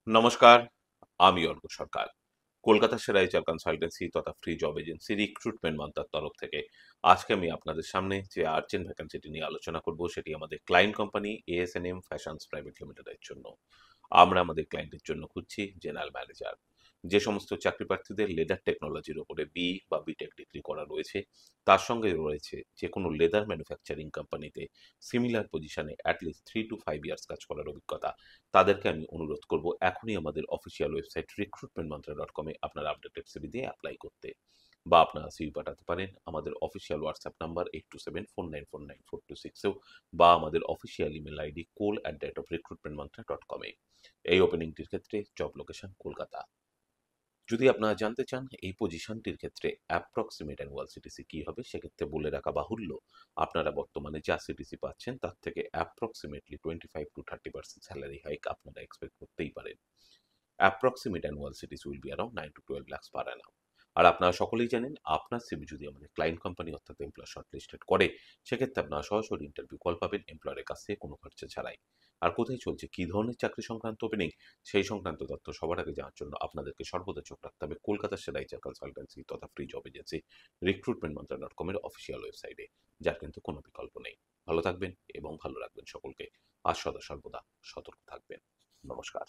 নমস্কার, আমি অর্ক সরকার। কলকাতা সেরা এইচআর কনসালটেন্সি তথা ফ্রি জব এজেন্সি রিক্রুটমেন্ট মান্ত্রার তরফ থেকে আজকে আমি আপনাদের সামনে যে আর্জেন্ট ভ্যাকেন্সিটি নিয়ে আলোচনা করব সেটি আমাদের ক্লায়েন্ট কোম্পানি এএসএনএম ফ্যাশনস প্রাইভেট লিমিটেডের জন্য। আমরা আমাদের ক্লায়েন্টের জন্য খুঁজছি জেনারেল ম্যানেজার। যে সমস্ত চাকরি প্রার্থীদের লেদার টেকনোলজির উপরে বা বিটেক ডিগ্রি করা রয়েছে, তার সঙ্গে রয়েছে যে কোনো লেদার ম্যানুফ্যাকচারিং কোম্পানিতে সিমিলার পজিশনে অ্যাটলিস্ট 3 to 5 ইয়ার্স কাজ করার অভিজ্ঞতা, তাদেরকে আমি অনুরোধ করব এখনই আমাদের অফিসিয়াল ওয়েবসাইট recruitmentmantra.com এ আপনার আপডেটেড সিভি দিয়ে অ্যাপ্লাই করতে, বা আপনারা সিভি পাঠাতে পারেন আমাদের অফিসিয়াল হোয়াটসঅ্যাপ নাম্বার 8274949426 এও, বা আমাদের অফিসিয়াল ইমেল আইডি call@recruitmentmantra.com এ। এই ওপেনিংটির ক্ষেত্রে জব লোকেশন কলকাতা। যদি আপনারা জানতে চান এই পজিশনটির ক্ষেত্রে অ্যাপ্রক্সিমেট অ্যানুয়াল সিটিসি কি হবে, সেক্ষেত্রে বলে রাখা বাহুল্য আপনারা বর্তমানে যা সিটিসি পাচ্ছেন তার থেকে অ্যাপ্রক্সিমেটলি 25 to 30% স্যালারি হাইক আপনারা এক্সপেক্ট করতেই পারেন। Approximate annual CTC will be around 9 to 12 lakhs per annum। আর আপনারা সকলেই জানেন আপনার সিভি যদি আমাদের ক্লায়েন্ট কোম্পানি অর্থাৎ এমপ্লয়ার শর্টলিস্টেড করে, সেক্ষেত্রে আপনারা সরাসরি ইন্টারভিউ কল পাবেন এমপ্লয়ারের কাছ থেকে কোনো খরচা ছাড়াই। আর কোথায় চলছে কী ধরনের চাকরি সংক্রান্ত ওপেনিং, সেই সংক্রান্ত তথ্য সবার আগে জানার জন্য আপনাদেরকে সর্বদা চোখ রাখতে হবে কলকাতার সেরা এইচআর কনসালটেন্সি তথা ফ্রি জব এজেন্সি recruitmentmantra.com এর অফিসিয়াল ওয়েবসাইটে, যার কিন্তু কোনো বিকল্প নেই। ভালো থাকবেন এবং ভালো রাখবেন সকলকে, আর সদা সর্বদা সতর্ক থাকবেন। নমস্কার।